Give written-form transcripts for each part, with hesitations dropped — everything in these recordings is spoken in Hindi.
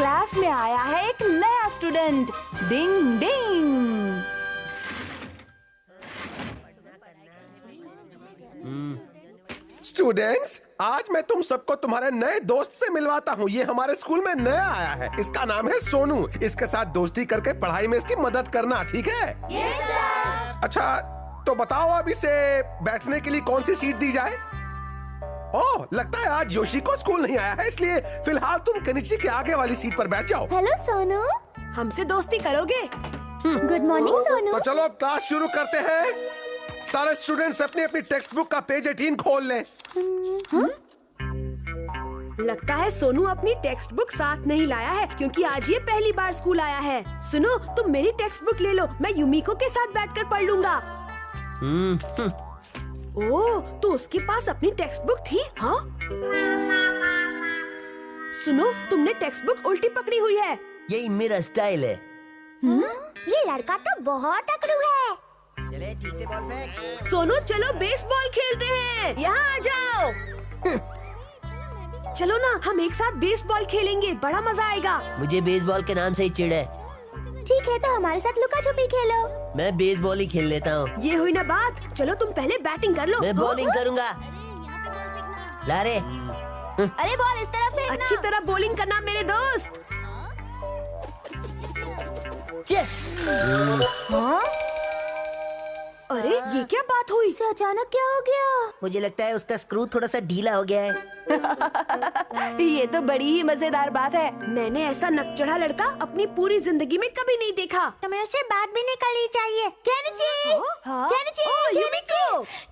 क्लास में आया है एक नया स्टूडेंट। डिंग डिंग। स्टूडेंट्स, आज मैं तुम सबको तुम्हारे नए दोस्त से मिलवाता हूँ। ये हमारे स्कूल में नया आया है। इसका नाम है सोनू। इसके साथ दोस्ती करके पढ़ाई में इसकी मदद करना, ठीक है? Yes sir. अच्छा, तो बताओ अब इसे बैठने के लिए कौन सी सीट दी जाए? ओह, लगता है आज योशी को स्कूल नहीं आया है, इसलिए फिलहाल तुम कनिची के आगे वाली सीट पर बैठ जाओ। हेलो सोनू, हमसे दोस्ती करोगे? Good morning Sonu. तो चलो अब क्लास शुरू करते हैं। सारे स्टूडेंट्स अपनी अपनी टेक्स्ट बुक का पेज 18 खोल लें। लगता है सोनू अपनी टेक्स्ट बुक साथ नहीं लाया है, क्योंकि आज ये पहली बार स्कूल आया है। सुनो, तुम मेरी टेक्स्ट बुक ले लो, मैं युमिको के साथ बैठकर पढ़ लूंगा। ओह, तो उसके पास अपनी टेक्स्ट बुक थी? हाँ? सुनो, तुमने टेक्स्ट बुक उल्टी पकड़ी हुई है। यही मेरा स्टाइल है। ये लड़का तो बहुत अकड़ू है। चले ठीक से बॉल फेंक। सोनू, चलो बेसबॉल खेलते हैं। यहाँ आ जाओ। चलो ना, हम एक साथ बेसबॉल खेलेंगे, बड़ा मजा आएगा। मुझे बेसबॉल के नाम से ही चिढ़ है। ठीक है, तो हमारे साथ लुका छुपी खेलो। मैं बेसबॉल ही खेल लेता हूँ। ये हुई ना बात। चलो तुम पहले बैटिंग कर लो। मैं बॉलिंग करूँगा। ला रे। अरे बॉल इस तरफ फेंकना। अच्छी तरह बॉलिंग करना मेरे दोस्त। हाँ? अरे ये क्या बात हुई? इसे अचानक क्या हो गया? मुझे लगता है उसका स्क्रू थोड़ा सा ढीला हो गया है। ये तो बड़ी ही मजेदार बात है। मैंने ऐसा नकचढ़ा लड़का अपनी पूरी जिंदगी में कभी नहीं देखा। तुम्हें उससे बात भी नहीं करनी चाहिए। केनिची, हाँ? केनिची, ओह, केनिची,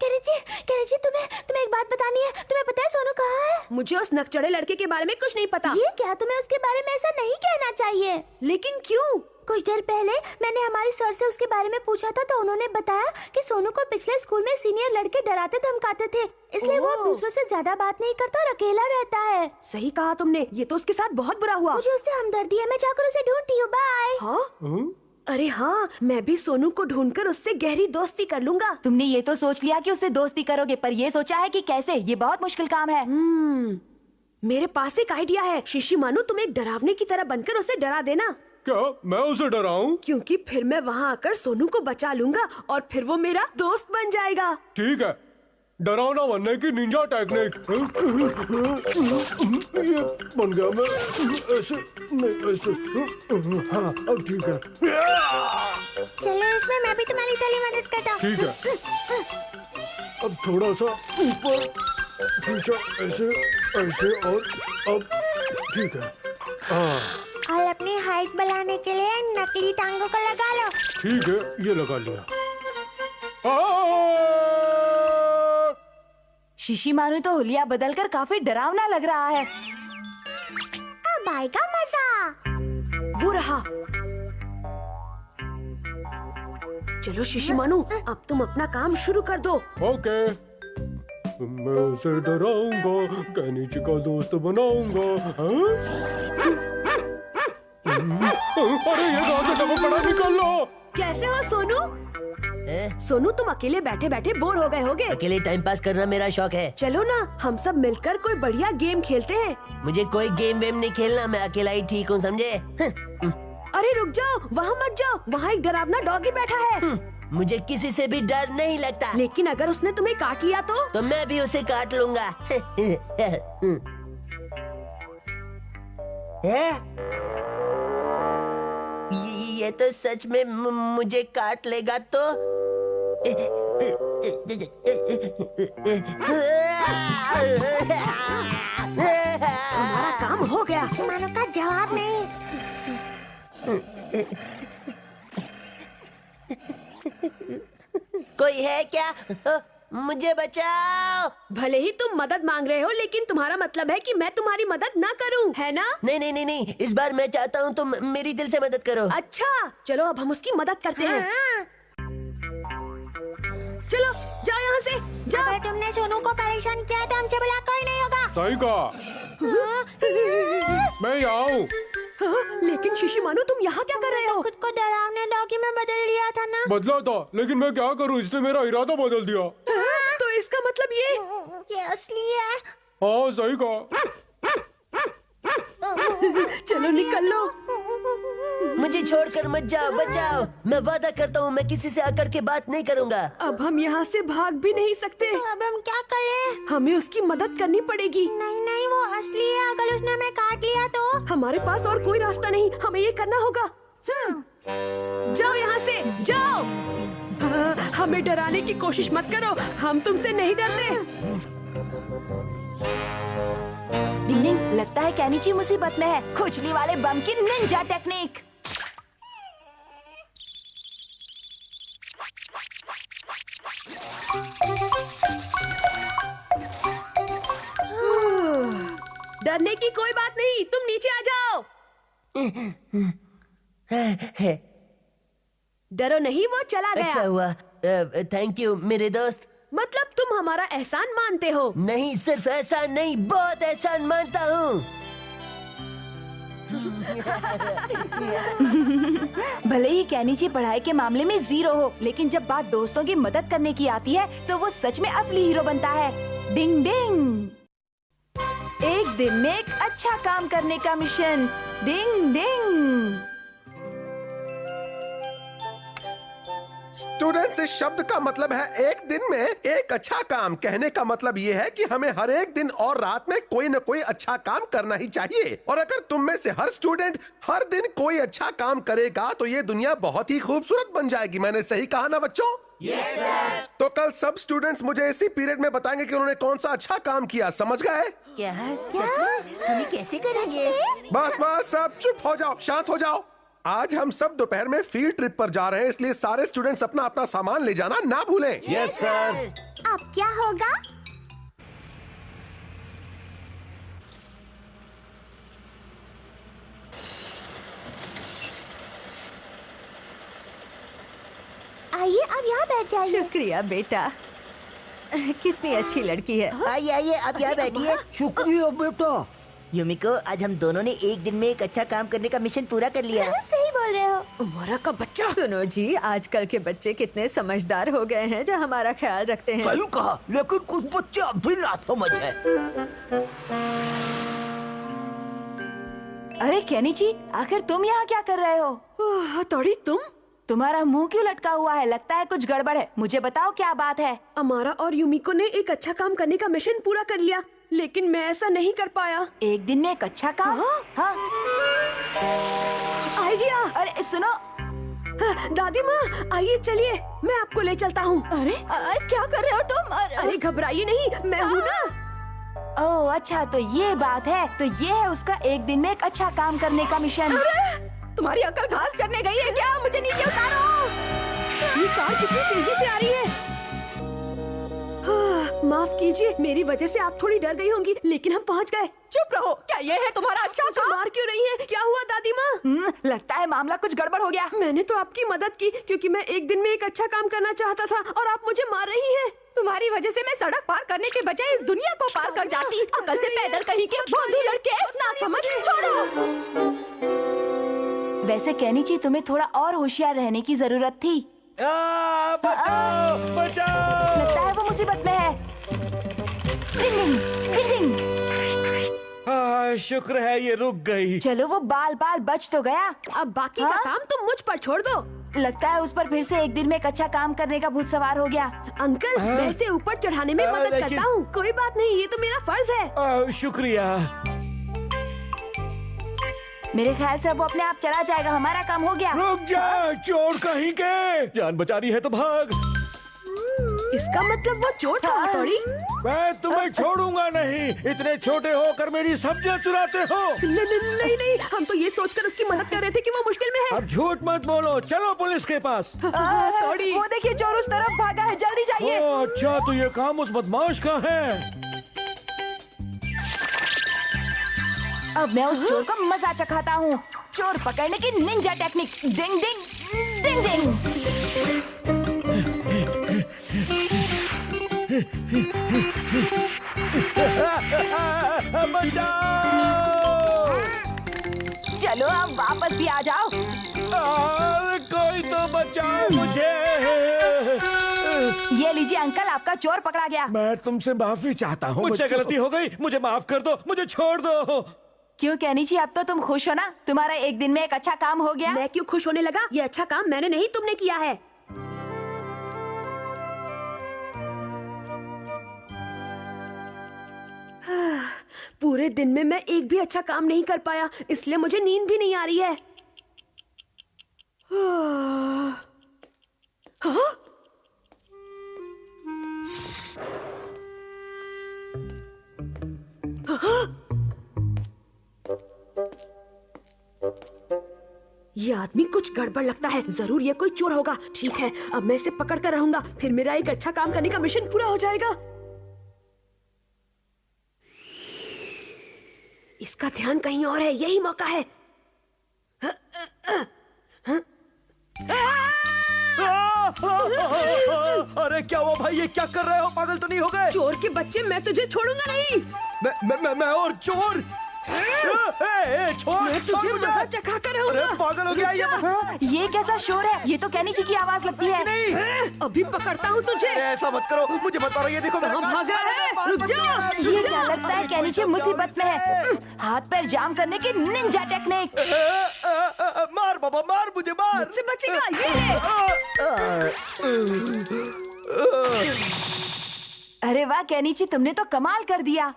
केनिची, केनिची, तुम्हें एक बात बतानी है। तुम्हें पता है सोनू कहाँ है? मुझे उस नकचढ़े लड़के के बारे में कुछ नहीं पता। ये क्या, तुम्हें उसके बारे में ऐसा नहीं कहना चाहिए। लेकिन क्यों? कुछ देर पहले मैंने हमारे सर से उसके बारे में पूछा था, तो उन्होंने बताया कि सोनू को पिछले स्कूल में सीनियर लड़के डराते धमकाते थे, इसलिए वो अब दूसरों से ज्यादा बात नहीं करता और अकेला रहता है। सही कहा तुमने, ये तो उसके साथ बहुत बुरा हुआ। मुझे उससे हमदर्दी है, मैं जाकर उसे ढूंढती हूँ। बाय। हाँ? अरे हाँ, मैं भी सोनू को ढूंढकर उससे गहरी दोस्ती कर लूंगा। तुमने ये तो सोच लिया कि उससे दोस्ती करोगे, पर ये सोचा है कि कैसे? ये बहुत मुश्किल काम है। मेरे पास एक आइडिया है। शिशिमानु, तुम एक डरावने की तरह बनकर उसे डरा देना। क्या मैं उसे डराऊं? क्योंकि फिर मैं वहाँ आकर सोनू को बचा लूंगा और फिर वो मेरा दोस्त बन जाएगा। ठीक है, डरावना बनने की निंजा टेक्निक। ये बन गया। मैं ऐसे नहीं, ऐसे। हाँ, अब ठीक है। चलो, इसमें मैं भी तुम्हारी थोड़ी मदद करता हूँ। ठीक है, अब थोड़ा सा ऊपर खींचा, ऐसे ऐसे, और अब ठीक है। हाँ, और अपनी हाइट बढ़ाने के लिए नकली टांगों को लगा लो। ठीक है, ये लगा लिया। शिशिमानु तो हुलिया बदलकर काफी डरावना लग रहा है। अब आएगा मजा। वो रहा। चलो शिशिमानु, अब तुम अपना काम शुरू कर दो। ओके, मैं उसे डराऊंगा, केनिची का दोस्त बनाऊंगा। अरे ये कहाँ से डब्बा पड़ा, निकाल लो। कैसे हो सोनू? सोनू, तुम अकेले बैठे बैठे बोर हो गए होगे। अकेले टाइम पास करना मेरा शौक है। चलो ना, हम सब मिलकर कोई बढ़िया गेम खेलते हैं। मुझे कोई गेम वेम नहीं खेलना, मैं अकेला ही ठीक हूँ, समझे? अरे रुक जाओ, वहाँ मत जाओ, वहाँ एक डरावना डॉगी बैठा है। मुझे किसी से भी डर नहीं लगता। लेकिन अगर उसने तुम्हें काट लिया तो मैं भी उसे काट लूंगा। ये तो सच में मुझे काट लेगा तो। हमारा काम हो गया। शिशिमानु का जवाब नहीं। कोई है क्या? मुझे बचाओ। भले ही तुम मदद मांग रहे हो, लेकिन तुम्हारा मतलब है कि मैं तुम्हारी मदद ना करूं, है ना? नहीं नहीं नहीं नहीं, इस बार मैं चाहता हूँ तुम मेरी दिल से मदद करो। अच्छा, चलो अब हम उसकी मदद करते हैं। चलो जाओ यहाँ से, जाओ। अगर तुमने सोनू को परेशान किया तो हमसे बुला कोई नहीं होगा। सही कहा, मैं यहाँ हूँ। लेकिन शिशिमानु, तुम यहाँ क्या कर रहे हो? खुद को डरावने डॉगी में बदल दिया था ना। बदला था, लेकिन मैं क्या करूँ, इसने मेरा इरादा बदल दिया। तो इसका मतलब ये असली है। हाँ सही कहा। चलो चलो निकल लो। मुझे छोड़कर मत जाओ, बच जाओ। मैं वादा करता हूँ मैं किसी से अकड़ के बात नहीं करूँगा। अब हम यहाँ से भाग भी नहीं सकते। तो अब हम क्या करें? हमें उसकी मदद करनी पड़ेगी। नहीं नहीं, वो असली है। अगर उसने हमें काट लिया तो? हमारे पास और कोई रास्ता नहीं, हमें ये करना होगा। जाओ यहाँ से, जाओ। हमें डराने की कोशिश मत करो, हम तुमसे नहीं डरते। डिंग डिंग, लगता है केनिची मुसीबत में है। खुजली वाले बम की निंजा टेक्निक। डरने की कोई बात नहीं, तुम नीचे आ जाओ। डरो नहीं, वो चला गया। अच्छा हुआ, थैंक यू मेरे दोस्त। मतलब तुम हमारा एहसान मानते हो? नहीं, सिर्फ एहसान नहीं, बहुत एहसान मानता हूँ। भले ही केनिची पढ़ाई के मामले में 0 हो, लेकिन जब बात दोस्तों की मदद करने की आती है तो वो सच में असली हीरो बनता है। डिंग डिंग, एक दिन में एक अच्छा काम करने का मिशन। डिंग डिंग। स्टूडेंट्स, इस शब्द का मतलब है एक दिन में एक अच्छा काम। कहने का मतलब ये है कि हमें हर एक दिन और रात में कोई न कोई अच्छा काम करना ही चाहिए। और अगर तुम में से हर स्टूडेंट हर दिन कोई अच्छा काम करेगा तो ये दुनिया बहुत ही खूबसूरत बन जाएगी। मैंने सही कहा ना बच्चों? Yes sir. तो कल सब स्टूडेंट्स मुझे इसी पीरियड में बताएंगे कि उन्होंने कौन सा अच्छा काम किया। समझ गए? क्या? हमें कैसे करेंगे? बस बस, सब चुप हो जाओ, शांत हो जाओ। आज हम सब दोपहर में फील्ड ट्रिप पर जा रहे हैं, इसलिए सारे स्टूडेंट्स अपना अपना सामान ले जाना ना भूलें। Yes sir. अब क्या होगा? आइए, अब यहाँ बैठ जाइए। शुक्रिया बेटा, कितनी अच्छी लड़की है। आइए आइए, आप यहाँ बैठिए। शुक्रिया बेटा। युमिको, आज हम दोनों ने एक दिन में एक अच्छा काम करने का मिशन पूरा कर लिया। सही बोल रहे हो। हमारा का बच्चा। सुनो जी, आजकल के बच्चे कितने समझदार हो गए हैं जो हमारा ख्याल रखते हैं। सही कहा, लेकिन कुछ बच्चे अभी ना समझ है। अरे केनिची, आखिर तुम यहाँ क्या कर रहे हो? हथौड़ी, तुम? तुम्हारा मुंह क्यों लटका हुआ है? लगता है कुछ गड़बड़ है। मुझे बताओ क्या बात है। अमारा और युमिको ने एक अच्छा काम करने का मिशन पूरा कर लिया, लेकिन मैं ऐसा नहीं कर पाया। एक दिन में एक अच्छा काम? हाँ। आइडिया। अरे सुनो, दादी माँ, आइए चलिए, मैं आपको ले चलता हूँ। अरे क्या कर रहे हो तुम? अरे घबराइए नहीं, मैं हूँ ना। ओह अच्छा, तो ये बात है। तो ये है उसका एक दिन में एक अच्छा काम करने का मिशन। तुम्हारी अकल घास चरने गई है क्या? मुझे नीचे उतारो। ये कार कितनी तेजी से आ रही है। माफ कीजिए, मेरी वजह से आप थोड़ी डर गई होंगी, लेकिन हम पहुंच गए। चुप रहो, क्या ये है तुम्हारा अच्छा काम? मार क्यों रही है? क्या हुआ दादी माँ? लगता है मामला कुछ गड़बड़ हो गया। मैंने तो आपकी मदद की, क्योंकि मैं एक दिन में एक अच्छा काम करना चाहता था, और आप मुझे मार रही हैं। तुम्हारी वजह से मैं सड़क पार करने के बजाय इस दुनिया को पार कर जाती। अकल से पैदल कहीं के भोंदू लड़के, ना समझ। छोड़ो। वैसे केनिची, तुम्हें थोड़ा और होशियार रहने की जरूरत थी। बचाओ, बचाओ। लगता है वो मुसीबत में है। डिंग डिंग, डिंग डिंग। शुक्र है ये रुक गई। चलो, वो बाल बाल बच तो गया। अब बाकी का हाँ? काम तुम मुझ पर छोड़ दो। लगता है उस पर फिर से एक दिन में एक अच्छा काम करने का भूत सवार हो गया। अंकल, मैं इसे ऊपर चढ़ाने में मदद लेकिन- करता हूँ। कोई बात नहीं, ये तो मेरा फर्ज है। शुक्रिया। मेरे ख्याल से अब वो अपने आप चला जाएगा। हमारा काम हो गया। रुक जा, चोर कहीं के। जान बचानी है तो भाग। इसका मतलब वो चोर था। हथौड़ी, मैं तुम्हें छोड़ूंगा नहीं। इतने छोटे होकर मेरी सब्जियां चुराते हो। नहीं नहीं, हम तो ये सोचकर उसकी मदद कर रहे थे कि वो मुश्किल में है। अब झूठ मत बोलो, चलो पुलिस के पास। हथौड़ी, वो देखिए, चोर उस तरफ भागा है। जल्दी जाइए। ओह अच्छा, तो ये काम उस बदमाश का है। अब मैं उस चोर को मजा चखाता हूँ। चोर पकड़ने की निंजा टेक्निक। डिंग डिंग, डिंग डिंग। बचाओ। चलो, अब वापस भी आ जाओ। कोई तो बचाओ मुझे। ये लीजिए अंकल, आपका चोर पकड़ा गया। मैं तुमसे माफी चाहता हूँ। मुझसे गलती हो गई, मुझे माफ कर दो, मुझे छोड़ दो। क्यों कैनी जी, अब तो तुम खुश हो ना? तुम्हारा एक दिन में एक अच्छा काम हो गया। मैं क्यों खुश होने लगा? ये अच्छा काम मैंने नहीं, तुमने किया है। पूरे दिन में मैं एक भी अच्छा काम नहीं कर पाया, इसलिए मुझे नींद भी नहीं आ रही है। हाँ? ये आदमी कुछ गड़बड़ लगता है, जरूर ये कोई चोर होगा। ठीक है, अब मैं इसे पकड़ कर रहूंगा, फिर मेरा एक अच्छा काम करने का मिशन पूरा हो जाएगा। इसका ध्यान कहीं और है, यही मौका है। अरे क्या हुआ भाई, ये क्या कर रहे हो? पागल तो नहीं हो गए? चोर के बच्चे, मैं तुझे छोड़ूंगा नहीं। मैं और चोर? छोड़, मैं तुझे मजा चखा कर रहूंगा। अरे पागल हो गया ये? हाँ, ये कैसा शोर है? ये तो कैनी जी की आवाज लगती है। नहीं, अभी पकड़ता हूँ तुझे। अरे ऐसा मत करो, मुझे मत मारो। ये देखो मेरा कहाँ भागा है? रुक जा, ये क्या लगता है कैनी जी मुसीबत में है। हाथ पैर जाम करने की निंजा टेक्निक। मार बाबा मार, मुझे मार। मुझसे बचेगा, ये ले। अरे वाह कैनी जी, तुमने तो कमाल कर दिया।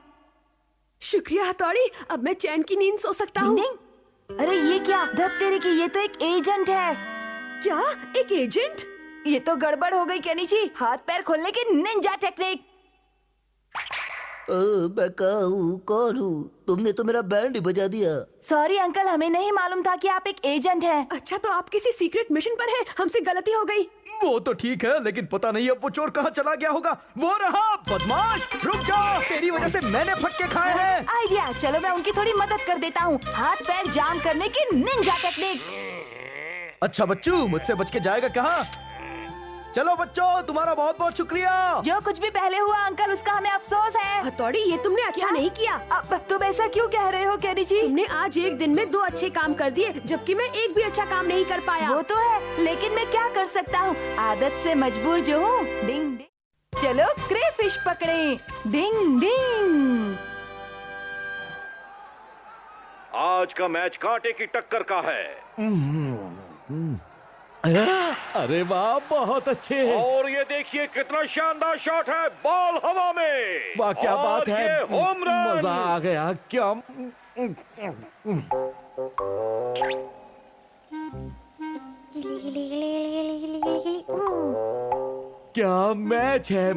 शुक्रिया हथौड़ी, अब मैं चैन की नींद सो सकता हूँ। नहीं, अरे ये क्या धत तेरे की, ये तो एक एजेंट है। क्या? एक एजेंट? ये तो गड़बड़ हो गई कैनी जी, हाथ पैर खोलने की निंजा टेक्निक। मैं कौन हूँ? तुमने तो मेरा बैंड ही बजा दिया। सॉरी अंकल, हमें नहीं मालूम था कि आप एक एजेंट हैं। अच्छा, तो आप किसी सीक्रेट मिशन पर हैं, हमसे गलती हो गई। वो तो ठीक है, लेकिन पता नहीं अब वो चोर कहाँ चला गया होगा। वो रहा बदमाश, रुक जा, तेरी वजह से मैंने फटके खाए हैं। आइडिया, चलो मैं उनकी थोड़ी मदद कर देता हूँ। हाथ पैर जाम करने की निंजा टेक्निक। अच्छा बच्चू, मुझसे बच के जाएगा कहाँ? चलो बच्चों, तुम्हारा बहुत बहुत शुक्रिया। जो कुछ भी पहले हुआ अंकल, उसका हमें अफसोस है। हथौड़ी, ये तुमने अच्छा नहीं किया। अब तुम ऐसा क्यों कह रहे हो कैनी जी? तुमने आज एक दिन में 2 अच्छे काम कर दिए, जबकि मैं एक भी अच्छा काम नहीं कर पाया। वो तो है, लेकिन मैं क्या कर सकता हूँ, आदत से मजबूर जो हूँ। डिंग डिंग, चलो क्रेफिश पकड़े। डिंग डिंग। आज का मैच कांटे की टक्कर का है। अरे वाह, बहुत अच्छे हैं। और ये देखिए कितना शानदार शॉट है, बॉल हवा में। वाह क्या और बात है, ये होम रन। मजा आ गया। क्या क्या मैच है।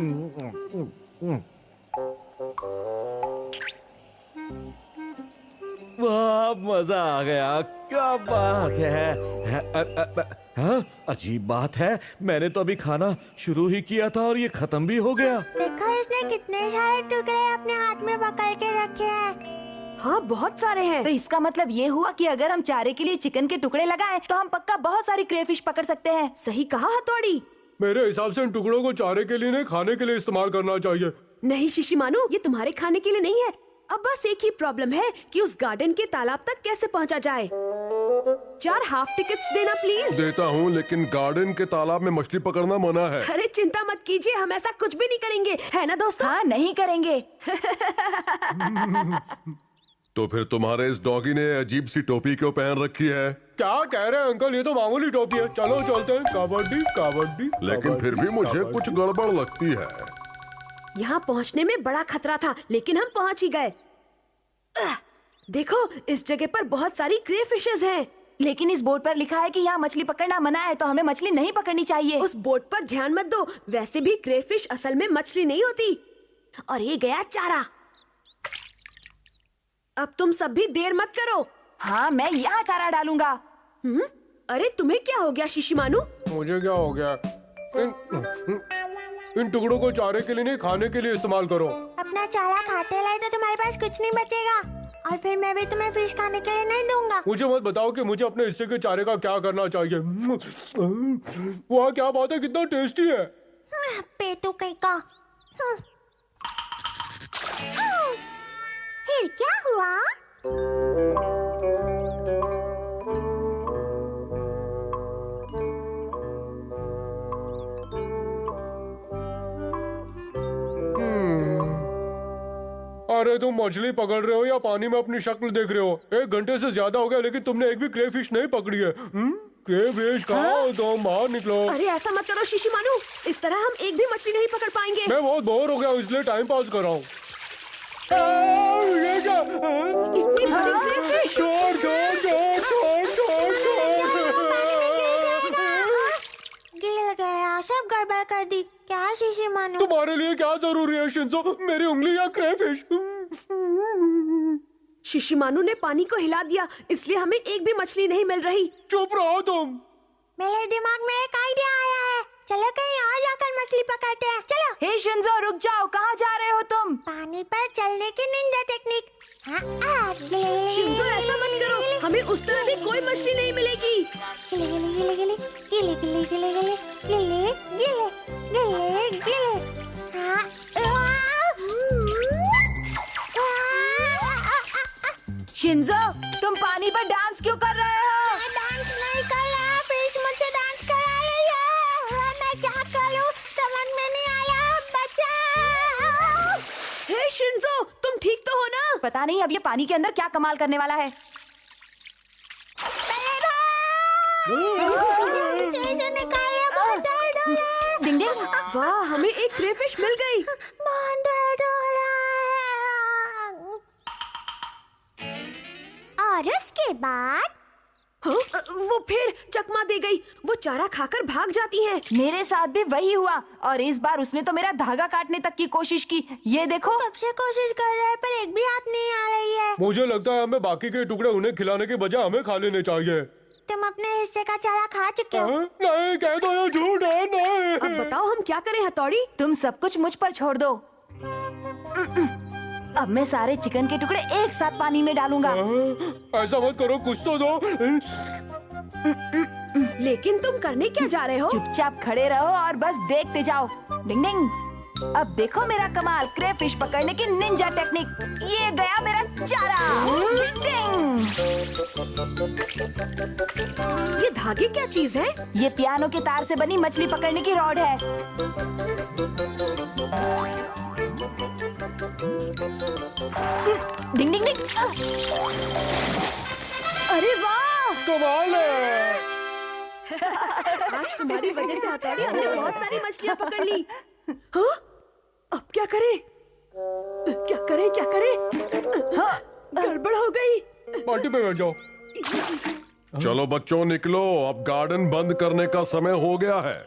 वाह मजा आ गया, क्या बात है। हाँ, अजीब बात है, मैंने तो अभी खाना शुरू ही किया था और ये खत्म भी हो गया। देखो इसने कितने सारे टुकड़े अपने हाथ में पकड़ के रखे हैं। हाँ, बहुत सारे हैं। तो इसका मतलब ये हुआ कि अगर हम चारे के लिए चिकन के टुकड़े लगाएं, तो हम पक्का बहुत सारी क्रेफिश पकड़ सकते हैं। सही कहा हथौड़ी। मेरे हिसाब से इन टुकड़ों को चारे के लिए नहीं, खाने के लिए इस्तेमाल करना चाहिए। नहीं शिशिमानु, ये तुम्हारे खाने के लिए नहीं है। अब बस एक ही प्रॉब्लम है कि उस गार्डन के तालाब तक कैसे पहुंचा जाए। 4 हाफ टिकट्स देना प्लीज। देता हूँ, लेकिन गार्डन के तालाब में मछली पकड़ना मना है। अरे चिंता मत कीजिए, हम ऐसा कुछ भी नहीं करेंगे, है ना दोस्तों? हाँ, नहीं करेंगे। तो फिर तुम्हारे इस डॉगी ने अजीब सी टोपी क्यों पहन रखी है? क्या कह रहे हैं अंकल, ये तो मामूली टोपी है। चलो चलते हैं, कबड्डी कबड्डी। लेकिन फिर भी मुझे कुछ गड़बड़ लगती है। यहाँ पहुँचने में बड़ा खतरा था, लेकिन हम पहुँच ही गए। देखो, इस जगह पर बहुत सारी क्रेफिशेस हैं। लेकिन इस बोर्ड पर लिखा है कि यहाँ मछली पकड़ना मना है, तो हमें मछली नहीं पकड़नी चाहिए। उस बोर्ड पर ध्यान मत दो, वैसे भी क्रेफिश असल में मछली नहीं होती। और ये गया चारा। अब तुम सब भी देर मत करो। हाँ, मैं यहाँ चारा डालूंगा। अरे तुम्हें क्या हो गया शिशिमानु? मुझे क्या हो गया? इन टुकड़ों को चारे के लिए नहीं, खाने के लिए इस्तेमाल करो। अपना चारा खाते रहे तो तुम्हारे पास कुछ नहीं बचेगा, और फिर मैं भी तुम्हें फिश खाने के लिए नहीं दूंगा। मुझे मत बताओ कि मुझे अपने हिस्से के चारे का क्या करना चाहिए। वाह क्या बात है, कितना टेस्टी है। पेटू कहीं का। फिर क्या हुआ? अरे तुम मछली पकड़ रहे हो या पानी में अपनी शक्ल देख रहे हो? 1 घंटे से ज्यादा हो गया लेकिन तुमने एक भी क्रेफिश नहीं पकड़ी है। क्रेफिश खाओ तो बाहर निकलो। अरे ऐसा मत करो शिशिमारू, इस तरह हम एक भी मछली नहीं पकड़ पाएंगे। मैं बहुत बोर हो गया इसलिए टाइम पास कर रहा हूँ। ये क्या? इतनी बड़ी क्रेफिश। छोड़ छोड़ छोड़ छोड़ छोड़ छोड़। गिर गया, सब गड़बड़ कर दी। क्या शिशिमारू? तुम्हारे लिए क्या जरूरी है शिंजो, मेरी उंगली या क्रेफिश? शिशिमारू ने पानी को हिला दिया, इसलिए हमें एक भी मछली नहीं मिल रही। चुप रहो तुम। मेरे दिमाग में एक आइडिया आया है। चलो कहीं और जाकर मछली पकड़ते हैं। चलो। हे शिंजो, रुक जाओ, कहाँ जा रहे हो तुम? पानी पर चलने की निंजा टेक्निक। शिंजो ऐसा मत करो, हमें उस तरह भी कोई मछली नहीं मिलेगी। गिले गिले गिले गिले गिले गिले गिले गिले गिले गिले गिले गिले। शिंजो, तुम पानी पर डांस क्यों कर रहे हो? मैं डांस नहीं कर रहा, फिश मुझसे डांस करा रही है। मैं क्या करूं समझ में नहीं आया। बचाओ। हे शिंजो, तुम ठीक तो हो ना? पता नहीं अब ये पानी के अंदर क्या कमाल करने वाला है। से निकालिए, बहुत दर्द हो रहा है। डिंग डिंग, वाह, हमें एक क्रेफिश मिल गई। बहुत दर्द हो रहा है। और उसके बाद हाँ, वो फिर चकमा दे गई। वो चारा खाकर भाग जाती हैं। मेरे साथ भी वही हुआ और इस बार उसने तो मेरा धागा काटने तक की कोशिश की। ये देखो। कब से कोशिश कर रहे हैं पर एक भी हाथ नहीं आ रही है। मुझे लगता है हमें बाकी के टुकड़े उन्हें खिलाने के बजाय हमें खा लेने चाहिए। तुम अपने हिस्से का चारा खा चुके हो। नहीं, कह दो ये झूठ है। नहीं। अब बताओ हम क्या करें हथौड़ी? तुम सब कुछ मुझ पर छोड़ दो। अब मैं सारे चिकन के टुकड़े एक साथ पानी में डालूंगा। ऐसा मत करो, कुछ तो दो। लेकिन तुम करने क्या जा रहे हो? चुपचाप खड़े रहो और बस देखते जाओ। डिंग डिंग, अब देखो मेरा कमाल, क्रेफिश पकड़ने की निंजा टेक्निक। ये गया मेरा चारा। डिंग डिंग। ये धागे क्या चीज है? ये पियानो के तार से बनी मछली पकड़ने की रॉड है। डिंग डिंग डिंग। अरे वाह, कमाल है। आज तुम्हारी वजह से हथौड़ी हमने बहुत सारी मछलियां पकड़ ली। हाँ? अब क्या करें? क्या करें? क्या करें? हाँ, गड़बड़ हो गई। पार्टी पे बैठ जाओ। चलो बच्चों निकलो, अब गार्डन बंद करने का समय हो गया है।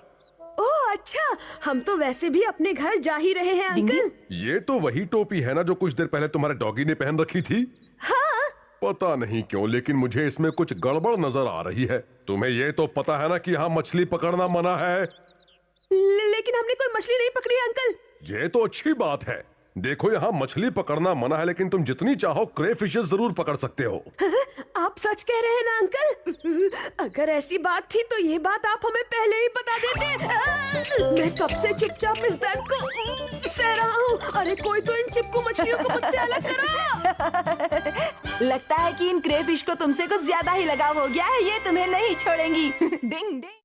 ओह अच्छा, हम तो वैसे भी अपने घर जा ही रहे हैं अंकल। ये तो वही टोपी है ना जो कुछ देर पहले तुम्हारे डॉगी ने पहन रखी थी? हाँ। पता नहीं क्यों लेकिन मुझे इसमें कुछ गड़बड़ नजर आ रही है। तुम्हें ये तो पता है ना कि यहाँ मछली पकड़ना मना है। लेकिन हमने कोई मछली नहीं पकड़ी है अंकल। ये तो अच्छी बात है। देखो यहाँ मछली पकड़ना मना है लेकिन तुम जितनी चाहो क्रेफिशेस जरूर पकड़ सकते हो। आप सच कह रहे हैं ना अंकल? अगर ऐसी बात थी तो ये बात आप हमें पहले ही बता देते। मैं कब से चुपचाप इस दर्द को सह रहा हूँ। अरे कोई तो इन चिपकू मछलियों को मुझसे अलग करो। लगता है कि इन क्रेफिश को तुमसे कुछ ज्यादा ही लगाव हो गया है। ये तुम्हें नहीं छोड़ेंगी। डिंग डिंग।